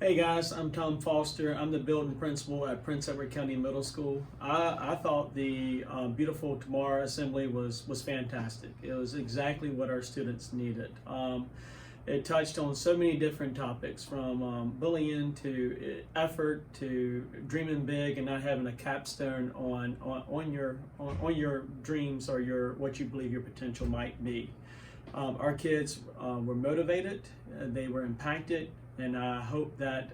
Hey guys, I'm Tom Foster. I'm the building principal at Prince Edward County Middle School. I thought the Beautiful Tomorrow Assembly was fantastic. It was exactly what our students needed. It touched on so many different topics, from bullying to effort to dreaming big and not having a capstone on your dreams or what you believe your potential might be. Our kids were motivated, they were impacted, and I hope that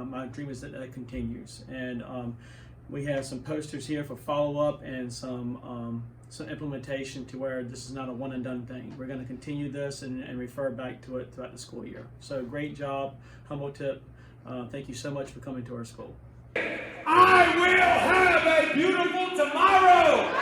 my dream is that continues. And we have some posters here for follow-up and some implementation to where this is not a one and done thing. We're going to continue this and refer back to it throughout the school year. So great job, humble tip. Thank you so much for coming to our school. I will have a beautiful tomorrow.